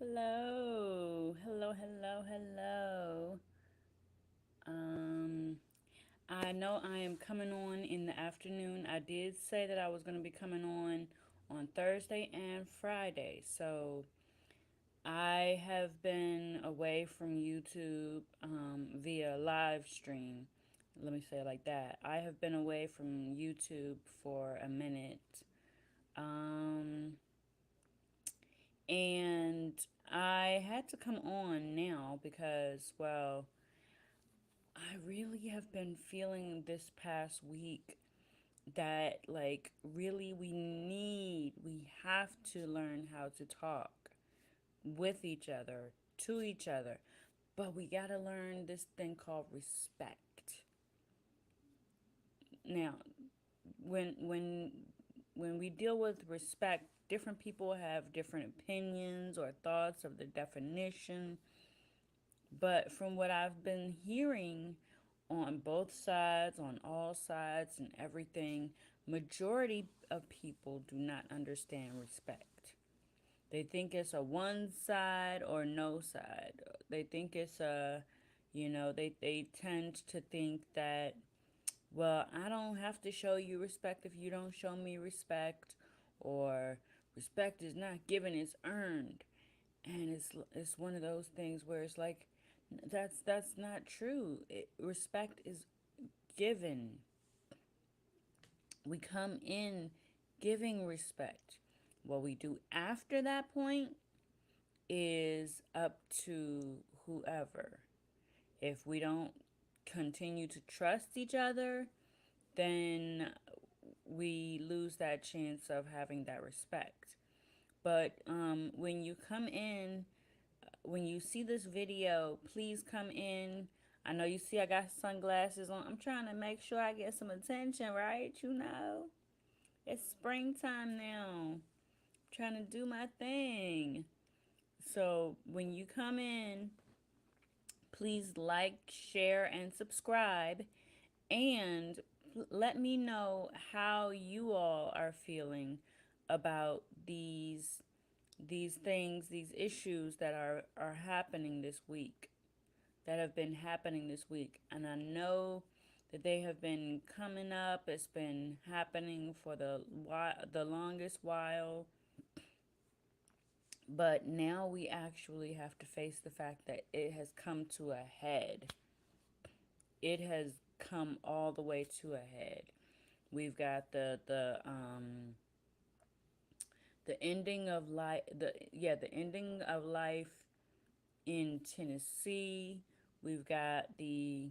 Hello, hello, hello, hello. Um, I know I am coming on in the afternoon. I did say that I was going to be coming on Thursday and Friday. So I have been away from YouTube via live stream. Let me say it like that. I have been away from YouTube for a minute. Um, and I had to come on now because, well, I really have been feeling this past week that, like, really we have to learn how to talk with each other, to each other. But we got to learn this thing called respect. Now, when when when we deal with respect, different people have different opinions or thoughts of the definition. But from what I've been hearing on both sides, on all sides and everything, majority of people do not understand respect. They think it's a one side or no side. They think it's they tend to think that, well, I don't have to show you respect if you don't show me respect, or respect is not given, it's earned. And it's one of those things where it's like, that's not true. Respect is given. We come in giving respect. What we do after that point is up to whoever. If we don't continue to trust each other, then we lose that chance of having that respect. But when you come in, when you see this video, please come in. I know you see I got sunglasses on. I'm trying to make sure I get some attention, right? It's springtime now. I'm trying to do my thing. So when you come in, please like, share, and subscribe. And let me know how you all are feeling about these things, these issues that are happening this week, that have been happening this week. And I know that they have been coming up. It's been happening for the longest while. But now we actually have to face the fact that it has come to a head. It has come all the way to a head. We've got the ending of life, the ending of life in Tennessee. We've got the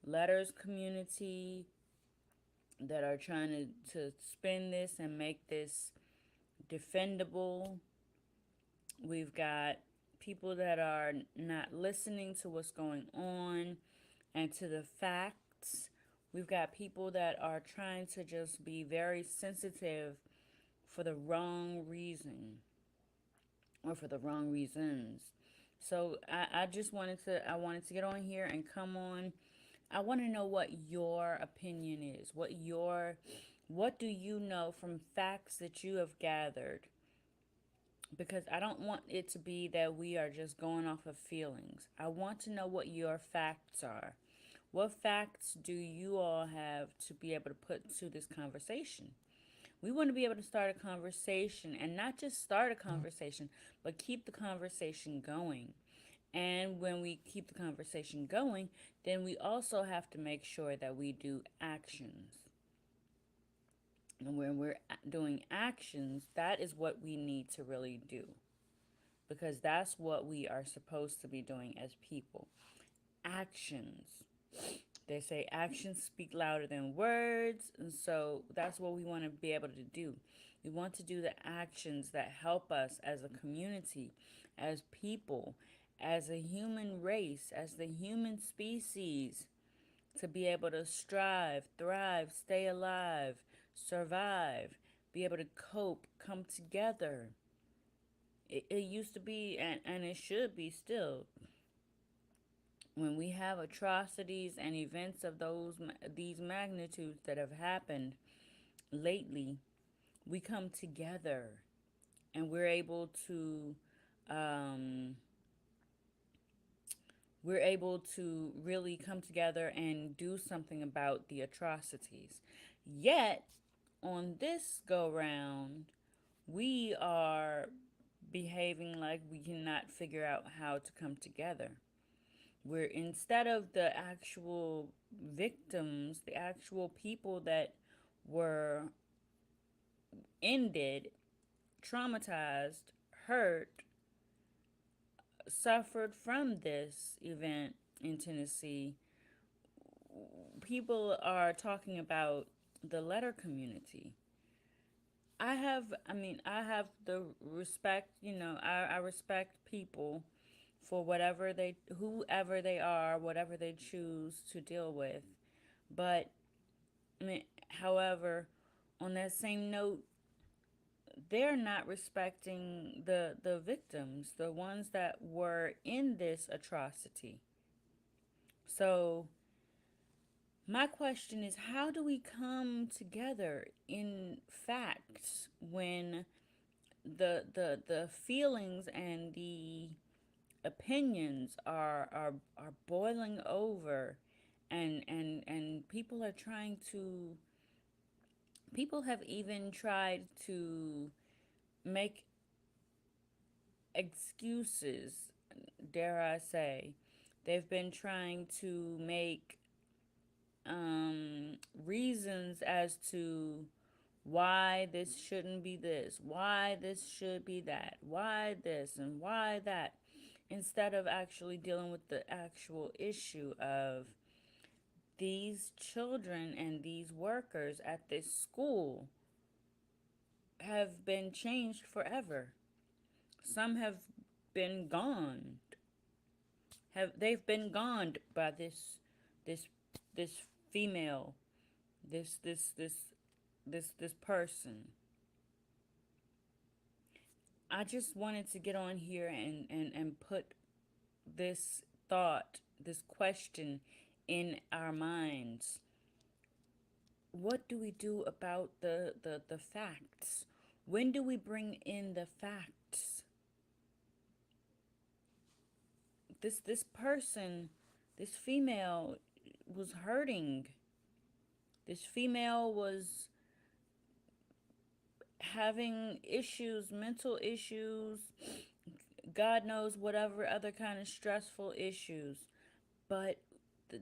letters community that are trying to spin this and make this defendable. We've got people that are not listening to what's going on and to the facts. We've got people that are trying to just be very sensitive for the wrong reason, or for the wrong reasons. So I just wanted to get on here and come on. I want to know what your opinion is. What do you know from facts that you have gathered? Because I don't want it to be that we are just going off of feelings. I want to know what your facts are. What facts do you all have to be able to put to this conversation? We want to be able to start a conversation, and not just start a conversation, but keep the conversation going. And when we keep the conversation going, then we also have to make sure that we do actions. And when we're doing actions, that is what we need to really do, because that's what we are supposed to be doing as people. Actions. They say actions speak louder than words, and so that's what we want to be able to do. We want to do the actions that help us as a community, as people, as a human race, as the human species, to be able to strive, thrive, stay alive, survive, be able to cope, come together. It used to be, and it should be still, when we have atrocities and events of these magnitudes that have happened lately, we come together and we're able to um, we're able to really come together and do something about the atrocities. Yet, on this go round, we are behaving like we cannot figure out how to come together. We're, instead of the actual victims, the actual people that were ended, traumatized, hurt, suffered from this event in Tennessee, people are talking about the letter community. I have the respect, I respect people for whoever they are, whatever they choose to deal with. But, I mean, however, on that same note, they're not respecting the victims, the ones that were in this atrocity. So, my question is, how do we come together in facts when the feelings and the opinions are boiling over, and people have even tried to make excuses, dare I say. They've been trying to make reasons as to why this shouldn't be this, why this should be that, why this and why that, instead of actually dealing with the actual issue of these children and these workers at this school have been changed forever. Some have been gone. They've been gone by this this female, this this this this person. I just wanted to get on here and put this thought, this question in our minds. What do we do about the facts? When do we bring in the facts? This person, this female was hurting. This female was having issues, mental issues, God knows whatever other kind of stressful issues. But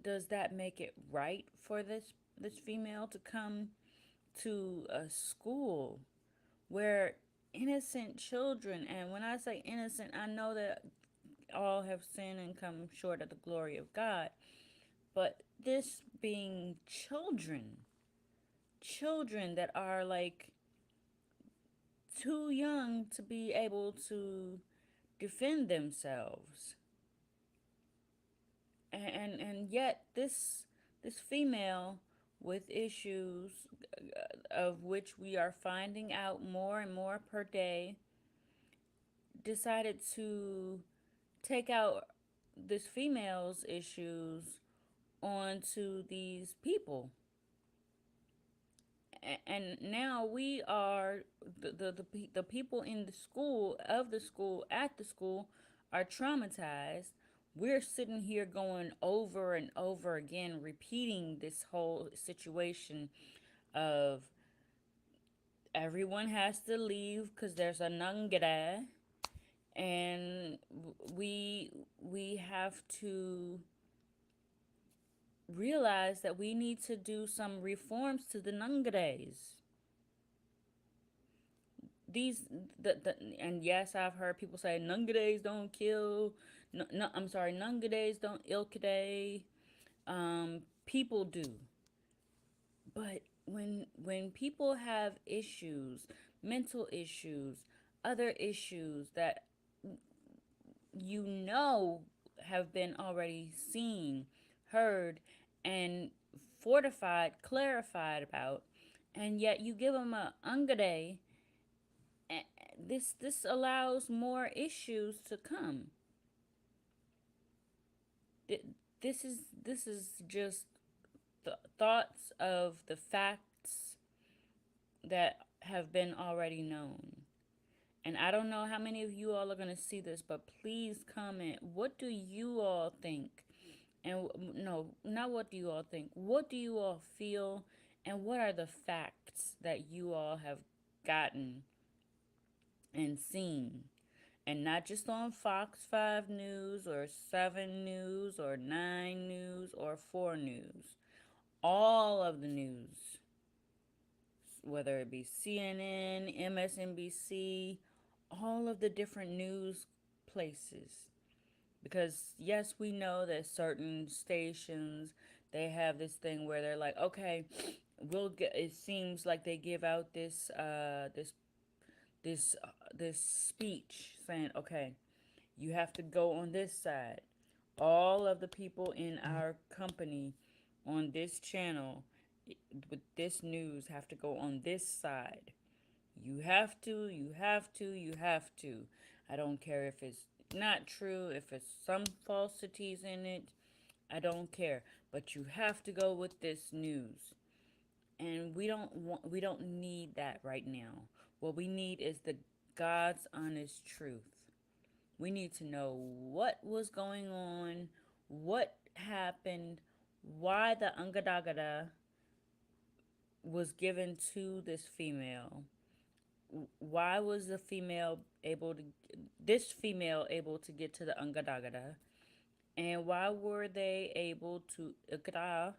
does that make it right for this female to come to a school where innocent children, and when I say innocent, I know that all have sinned and come short of the glory of God, but this being children that are like too young to be able to defend themselves, and yet this female with issues, of which we are finding out more and more per day, decided to take out this female's issues onto these people. And now we are the people in the school, of the school, at the school, are traumatized. We're sitting here going over and over again, repeating this whole situation of everyone has to leave because there's a nangere, and we have to realize that we need to do some reforms to the nangeres. These the And yes, I've heard people say nangades don't kill. No, no, I'm sorry, nangades don't ilkade. People do, but when people have issues, mental issues, other issues that you know have been already seen, heard, and fortified, clarified about, and yet you give them a angade, this allows more issues to come. This is just the thoughts of the facts that have been already known. And I don't know how many of you all are going to see this, but please comment. What do you all think? And no, not what do you all think. What do you all feel? And what are the facts that you all have gotten and seen? And not just on Fox 5 News or 7 News or 9 News or 4 News. All of the news, whether it be CNN, MSNBC, all of the different news places. Because yes, we know that certain stations, they have this thing where they're like, okay, we'll get, it seems like they give out this speech saying, okay, you have to go on this side. All of the people in our company on this channel with this news have to go on this side. You have to, you have to, you have to. I don't care if it's not true, if it's some falsities in it. I don't care. But you have to go with this news. And we don't need that right now. What we need is the God's honest truth. We need to know what was going on, what happened, why the Angadagada was given to this female. Why was the female able to, this female able to get to the Angadagada? And why were they able to ikra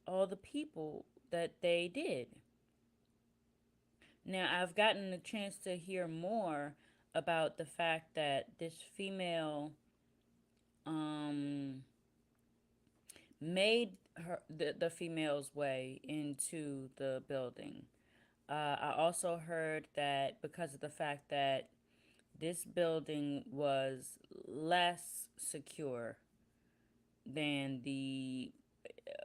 all the people that they did? Now, I've gotten a chance to hear more about the fact that this female um, made the female's way into the building. I also heard that because of the fact that this building was less secure than the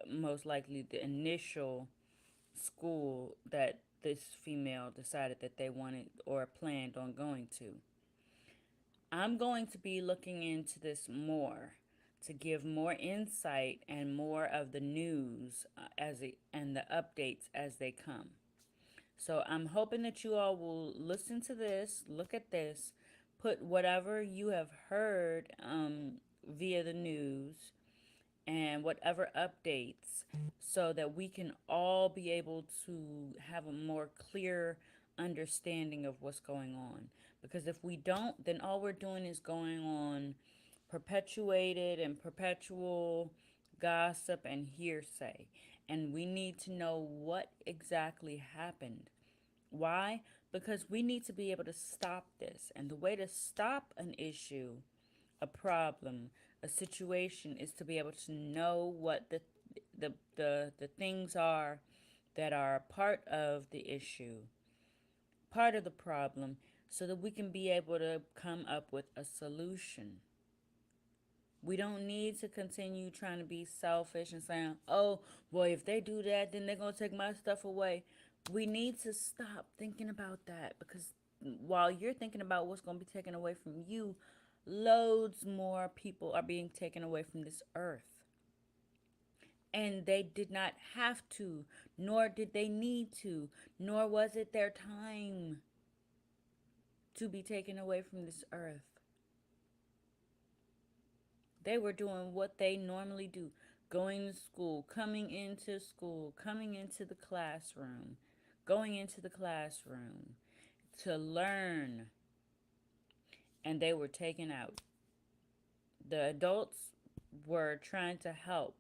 most likely the initial school that this female decided that they wanted or planned on going to. I'm going to be looking into this more to give more insight and more of the news and the updates as they come. So I'm hoping that you all will listen to this, look at this, put whatever you have heard via the news and whatever updates so that we can all be able to have a more clear understanding of what's going on. Because if we don't, then all we're doing is going on perpetuated and perpetual gossip and hearsay. And we need to know what exactly happened. Why? Because we need to be able to stop this. And the way to stop an issue, a problem, a situation is to be able to know what the things are that are part of the issue, part of the problem, so that we can be able to come up with a solution. We don't need to continue trying to be selfish and saying, oh, well, if they do that, then they're going to take my stuff away. We need to stop thinking about that because while you're thinking about what's going to be taken away from you, loads more people are being taken away from this earth. And they did not have to, nor did they need to, nor was it their time to be taken away from this earth. They were doing what they normally do, going to school, coming into the classroom, going into the classroom to learn, and they were taken out. The adults were trying to help,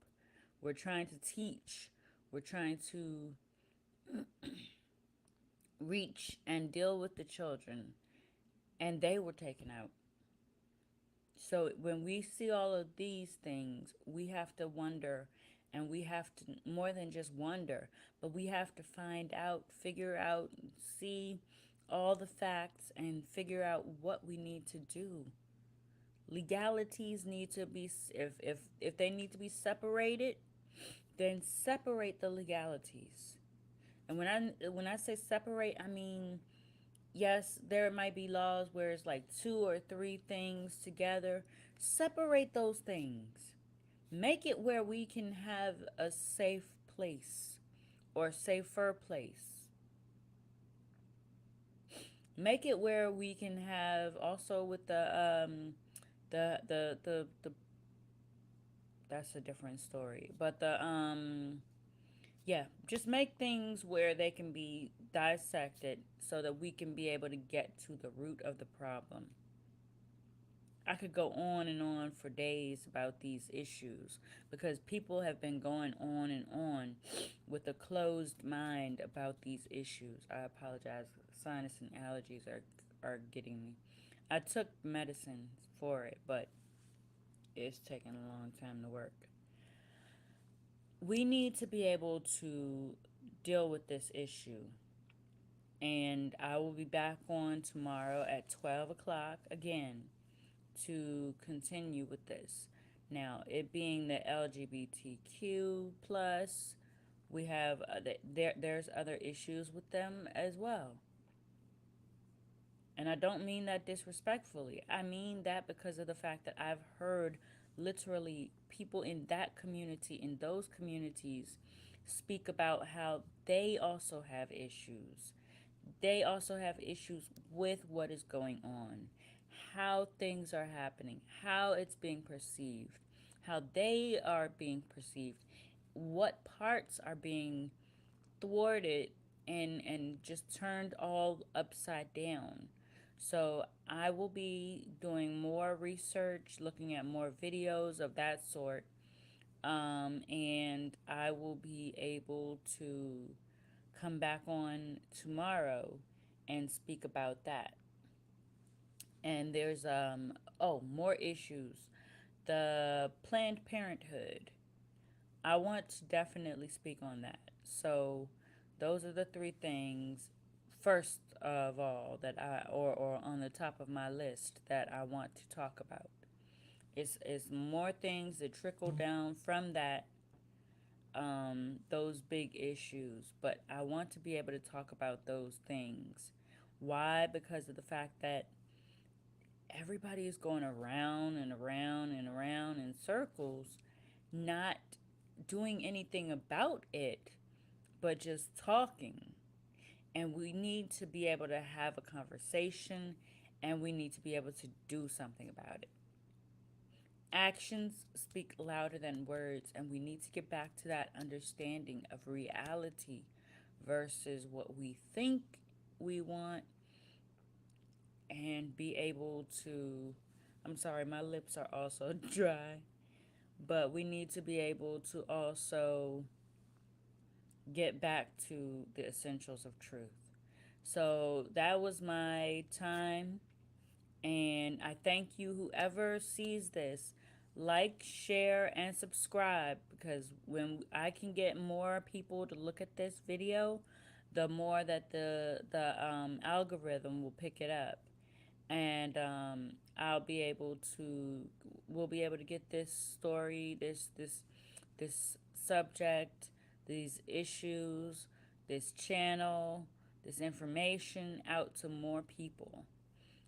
we're trying to teach, we're trying to reach and deal with the children, and they were taken out. So when we see all of these things, we have to wonder, and we have to more than just wonder, but we have to find out, figure out, see all the facts and figure out what we need to do. Legalities need to be, if they need to be separated, then separate the legalities. And when I say separate, I mean, yes, there might be laws where it's like two or three things together. Separate those things. Make it where we can have a safe place or safer place. Make it where we can have also with the that's a different story. But yeah, just make things where they can be dissected so that we can be able to get to the root of the problem. I could go on and on for days about these issues because people have been going on and on with a closed mind about these issues. I apologize. Sinus and allergies are getting me. I took medicine for it, but it's taking a long time to work. We need to be able to deal with this issue. And I will be back on tomorrow at 12 o'clock again to continue with this. Now, it being the LGBTQ plus, we have there's other issues with them as well. And I don't mean that disrespectfully. I mean that because of the fact that I've heard literally people in that community, in those communities, speak about how they also have issues. They also have issues with what is going on, how things are happening, how it's being perceived, how they are being perceived, what parts are being thwarted and just turned all upside down. So I will be doing more research, looking at more videos of that sort, and I will be able to come back on tomorrow and speak about that. And there's more issues. The Planned Parenthood. I want to definitely speak on that. So those are the three things first of all that or on the top of my list that I want to talk about. It's more things that trickle down from that those big issues, but I want to be able to talk about those things. Why? Because of the fact that everybody is going around and around and around in circles, not doing anything about it, but just talking. And we need to be able to have a conversation and we need to be able to do something about it. Actions speak louder than words, and we need to get back to that understanding of reality versus what we think we want and be able to. I'm sorry, my lips are also dry, but we need to be able to also get back to the essentials of truth. So that was my time, and I thank you, whoever sees this. Like, share, and subscribe because when I can get more people to look at this video, the more that the algorithm will pick it up, and I'll be able to we'll be able to get this story, this subject, these issues, this channel, this information out to more people.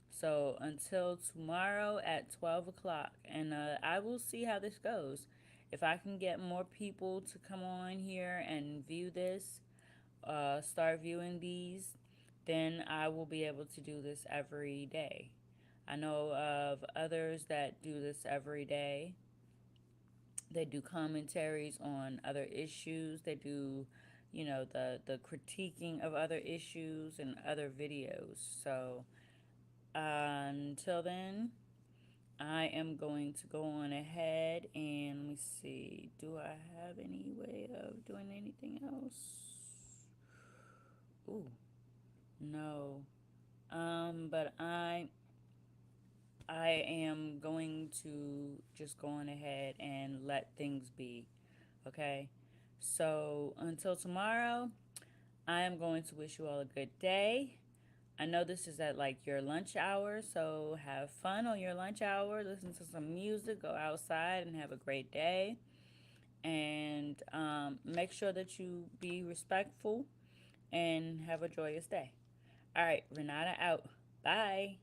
So until tomorrow at 12 o'clock, and I will see how this goes. If I can get more people to come on here and view this, start viewing these, then I will be able to do this every day. I know of others that do this every day. They do commentaries on other issues. They do, the critiquing of other issues and other videos. So until then, I am going to go on ahead and let me see. Do I have any way of doing anything else? Ooh, no. But I am going to just go on ahead and let things be. Okay? So until tomorrow, I am going to wish you all a good day. I know this is at like your lunch hour, so have fun on your lunch hour. Listen to some music, go outside, and have a great day. And make sure that you be respectful and have a joyous day. All right, Renata out. Bye.